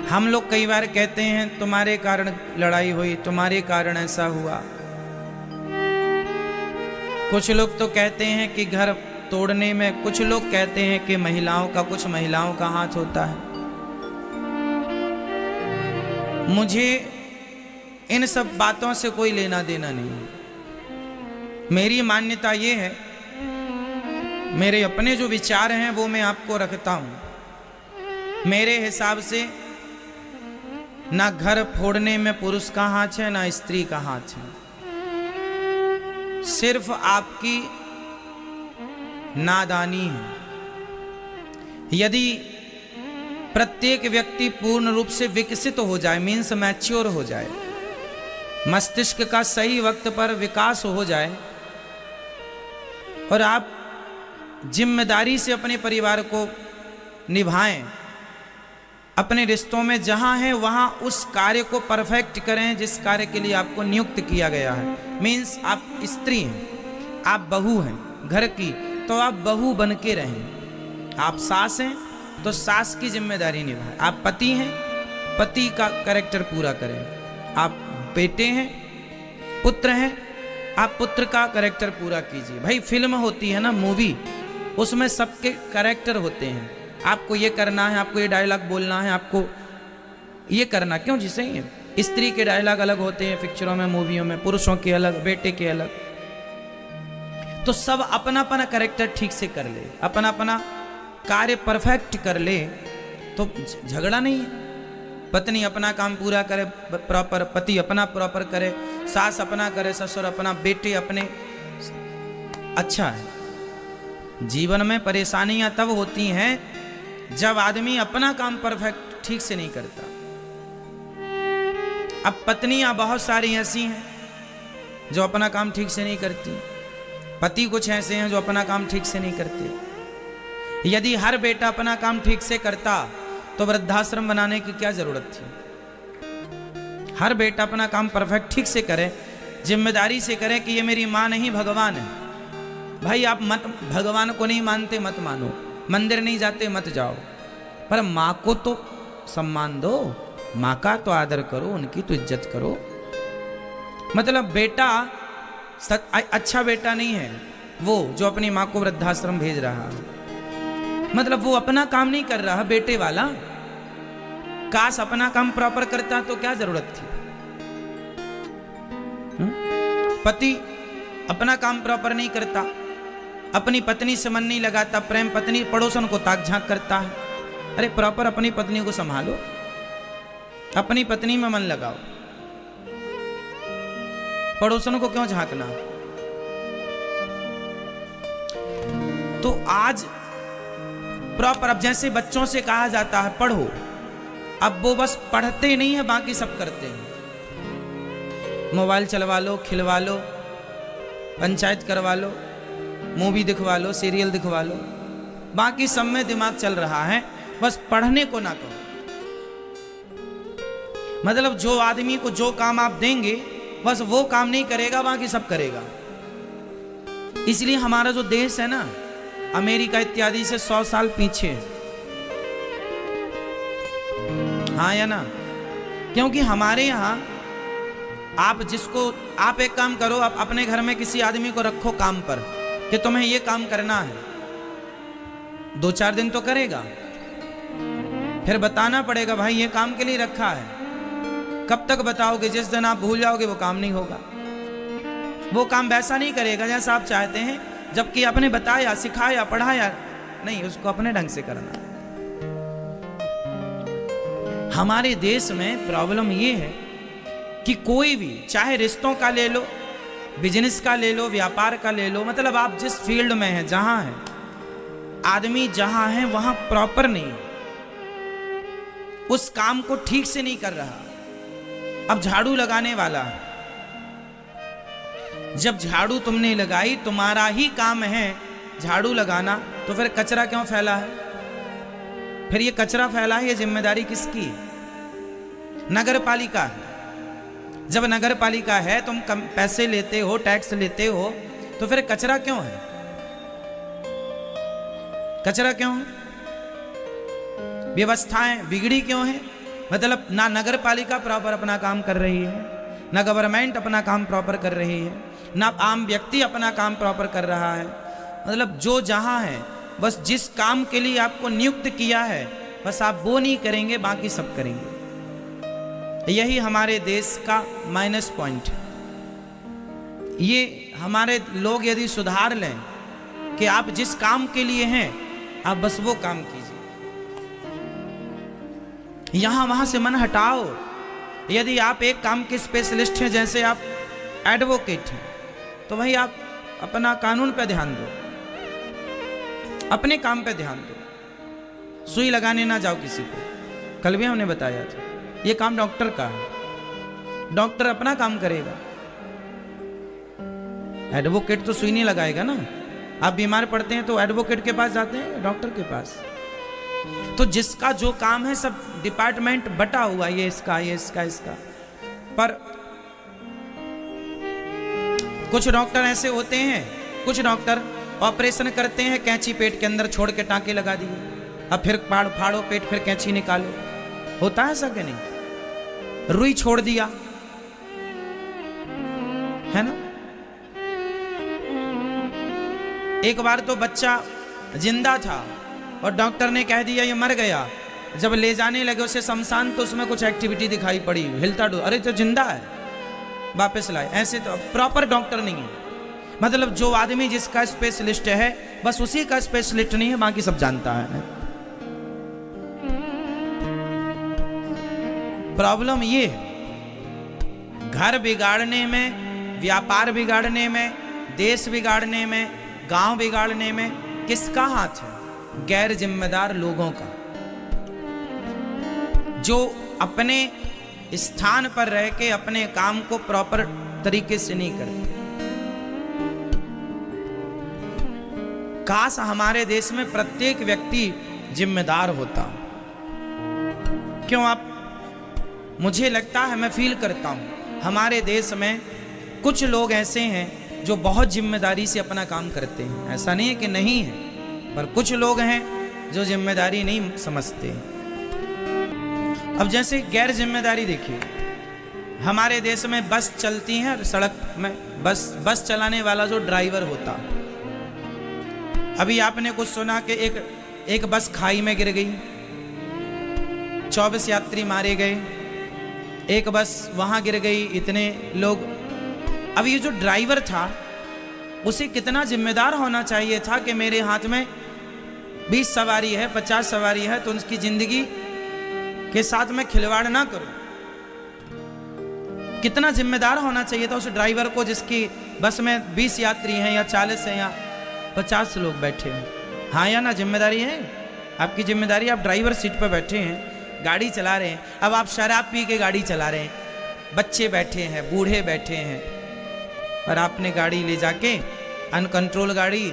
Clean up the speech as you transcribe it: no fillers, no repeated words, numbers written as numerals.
हम लोग कई बार कहते हैं तुम्हारे कारण लड़ाई हुई, तुम्हारे कारण ऐसा हुआ। कुछ लोग तो कहते हैं कि घर तोड़ने में, कुछ लोग कहते हैं कि महिलाओं का, कुछ महिलाओं का हाथ होता है। मुझे इन सब बातों से कोई लेना देना नहीं। मेरी मान्यता ये है, मेरे अपने जो विचार हैं वो मैं आपको रखता हूं। मेरे हिसाब से ना घर फोड़ने में पुरुष का हाथ है ना स्त्री का हाथ है, सिर्फ आपकी नादानी है। यदि प्रत्येक व्यक्ति पूर्ण रूप से विकसित हो जाए, मीन्स मैच्योर हो जाए, मस्तिष्क का सही वक्त पर विकास हो जाए और आप जिम्मेदारी से अपने परिवार को निभाएं, अपने रिश्तों में जहां है वहां उस कार्य को परफेक्ट करें जिस कार्य के लिए आपको नियुक्त किया गया है। मीन्स आप स्त्री हैं, आप बहू हैं घर की, तो आप बहू बन के रहें। आप सास हैं तो सास की जिम्मेदारी निभाएं। आप पति हैं, पति का कैरेक्टर पूरा करें। आप बेटे हैं, पुत्र हैं, आप पुत्र का कैरेक्टर पूरा कीजिए। भाई फिल्म होती है ना, मूवी, उसमें सबके कैरेक्टर होते हैं। आपको ये करना है, आपको ये डायलॉग बोलना है, आपको ये करना, क्यों जिसे ही स्त्री के डायलॉग अलग होते हैं पिक्चरों में, मूवियों में, पुरुषों के अलग, बेटे के अलग। तो सब अपना अपना कैरेक्टर ठीक से कर ले, अपना अपना कार्य परफेक्ट कर ले तो झगड़ा नहीं है। पत्नी अपना काम पूरा करे प्रॉपर, पति अपना प्रॉपर करे, सास अपना करे, ससुर अपना, बेटे अपने, अच्छा है। जीवन में परेशानियां तब होती हैं जब आदमी अपना काम परफेक्ट ठीक से नहीं करता। अब पत्नियां बहुत सारी ऐसी हैं जो अपना काम ठीक से नहीं करती, पति कुछ ऐसे हैं जो अपना काम ठीक से नहीं करते। यदि हर बेटा अपना काम ठीक से करता तो वृद्धाश्रम बनाने की क्या जरूरत थी। हर बेटा अपना काम परफेक्ट ठीक से करे, जिम्मेदारी से करे कि ये मेरी मां नहीं भगवान है। भाई आप मत, भगवान को नहीं मानते मत मानो, मंदिर नहीं जाते मत जाओ, पर माँ को तो सम्मान दो, माँ का तो आदर करो, उनकी तो इज्जत करो। मतलब बेटा अच्छा बेटा नहीं है वो जो अपनी माँ को वृद्धाश्रम भेज रहा है, मतलब वो अपना काम नहीं कर रहा बेटे वाला। काश अपना काम प्रॉपर करता तो क्या जरूरत थी। पति अपना काम प्रॉपर नहीं करता, अपनी पत्नी से मन नहीं लगाता, प्रेम पत्नी पड़ोसन को ताक झांक करता है। अरे प्रॉपर अपनी पत्नी को संभालो, अपनी पत्नी में मन लगाओ, पड़ोसन को क्यों झांकना। तो आज प्रॉपर, अब जैसे बच्चों से कहा जाता है पढ़ो, अब वो बस पढ़ते नहीं है, बाकी सब करते हैं। मोबाइल चलवा लो, खिलवा लो, पंचायत करवा लो, मूवी दिखवा लो, सीरियल दिखवा लो, बाकी सब में दिमाग चल रहा है, बस पढ़ने को ना कहो। मतलब जो आदमी को जो काम आप देंगे बस वो काम नहीं करेगा, बाकी सब करेगा। इसलिए हमारा जो देश है ना, अमेरिका इत्यादि से 100 साल पीछे है। हाँ या ना? क्योंकि हमारे यहाँ आप एक काम करो, आप अपने घर में किसी आदमी को रखो काम पर कि तुम्हें ये काम करना है, 2-4 दिन तो करेगा, फिर बताना पड़ेगा भाई ये काम के लिए रखा है। कब तक बताओगे? जिस दिन आप भूल जाओगे वो काम नहीं होगा। वो काम वैसा नहीं करेगा जैसा आप चाहते हैं, जबकि आपने बताया, सिखाया, पढ़ाया नहीं, उसको अपने ढंग से करना। हमारे देश में प्रॉब्लम ये है कि कोई भी, चाहे रिश्तों का ले लो, बिजनेस का ले लो, व्यापार का ले लो, मतलब आप जिस फील्ड में हैं, जहां है आदमी, जहां है वहां प्रॉपर नहीं, उस काम को ठीक से नहीं कर रहा। अब झाड़ू लगाने वाला, जब झाड़ू तुमने लगाई, तुम्हारा ही काम है झाड़ू लगाना, तो फिर कचरा क्यों फैला है? फिर ये कचरा फैला है, ये जिम्मेदारी किसकी? नगर पालिका है। जब नगर पालिका है, तुम कम पैसे लेते हो, टैक्स लेते हो, तो फिर कचरा क्यों है? कचरा क्यों है? व्यवस्थाएं बिगड़ी क्यों है? मतलब ना नगर पालिका प्रॉपर अपना काम कर रही है, ना गवर्नमेंट अपना काम प्रॉपर कर रही है, ना आम व्यक्ति अपना काम प्रॉपर कर रहा है। मतलब जो जहाँ है, बस जिस काम के लिए आपको नियुक्त किया है बस आप वो नहीं करेंगे, बाकी सब करेंगे। यही हमारे देश का माइनस पॉइंट है। ये हमारे लोग यदि सुधार लें कि आप जिस काम के लिए हैं आप बस वो काम कीजिए, यहां वहां से मन हटाओ। यदि आप एक काम के स्पेशलिस्ट हैं, जैसे आप एडवोकेट हैं, तो भाई आप अपना कानून पे ध्यान दो, अपने काम पे ध्यान दो, सुई लगाने ना जाओ किसी को। कल भी हमने बताया था ये काम डॉक्टर का है, डॉक्टर अपना काम करेगा, एडवोकेट तो सुई नहीं लगाएगा ना। आप बीमार पड़ते हैं तो एडवोकेट के पास जाते हैं, डॉक्टर के पास। तो जिसका जो काम है सब डिपार्टमेंट बटा हुआ, ये इसका, ये इसका, इसका। पर कुछ डॉक्टर ऐसे होते हैं, कुछ डॉक्टर ऑपरेशन करते हैं, कैंची पेट के अंदर छोड़ के टांके लगा दिए, अब फिर फाड़ो पेट, फिर कैंची निकालो। होता है ऐसा कि नहीं? रुई छोड़ दिया है ना। एक बार तो बच्चा जिंदा था और डॉक्टर ने कह दिया ये मर गया। जब ले जाने लगे उसे शमशान तो उसमें कुछ एक्टिविटी दिखाई पड़ी, हिलता डुल, अरे तो जिंदा है, वापस लाए। ऐसे तो प्रॉपर डॉक्टर नहीं है। मतलब जो आदमी जिसका स्पेशलिस्ट है बस उसी का स्पेशलिस्ट नहीं है, बाकी सब जानता है। प्रॉब्लम ये है, घर बिगाड़ने में, व्यापार बिगाड़ने में, देश बिगाड़ने में, गांव बिगाड़ने में किसका हाथ है? गैर जिम्मेदार लोगों का, जो अपने स्थान पर रह के अपने काम को प्रॉपर तरीके से नहीं करते। काश हमारे देश में प्रत्येक व्यक्ति जिम्मेदार होता। क्यों? आप, मुझे लगता है, मैं फील करता हूं हमारे देश में कुछ लोग ऐसे हैं जो बहुत जिम्मेदारी से अपना काम करते हैं। ऐसा नहीं है कि नहीं है, पर कुछ लोग हैं जो जिम्मेदारी नहीं समझते। अब जैसे गैर जिम्मेदारी देखिए, हमारे देश में बस चलती है, सड़क में बस चलाने वाला जो ड्राइवर होता, अभी आपने कुछ सुना कि एक बस खाई में गिर गई, 24 यात्री मारे गए, एक बस वहां गिर गई, इतने लोग। अब ये जो ड्राइवर था उसे कितना जिम्मेदार होना चाहिए था कि मेरे हाथ में 20 सवारी है, 50 सवारी है, तो उसकी जिंदगी के साथ मैं खिलवाड़ ना करूं। कितना जिम्मेदार होना चाहिए था उस ड्राइवर को, जिसकी बस में 20 यात्री हैं या 40 हैं या 50 लोग बैठे हैं। हाँ या ना? जिम्मेदारी है आपकी। जिम्मेदारी, आप ड्राइवर सीट पर बैठे हैं, गाड़ी चला रहे हैं। अब आप शराब पी के गाड़ी चला रहे हैं, बच्चे बैठे हैं, बूढ़े बैठे हैं, और आपने गाड़ी ले जाके अनकंट्रोल गाड़ी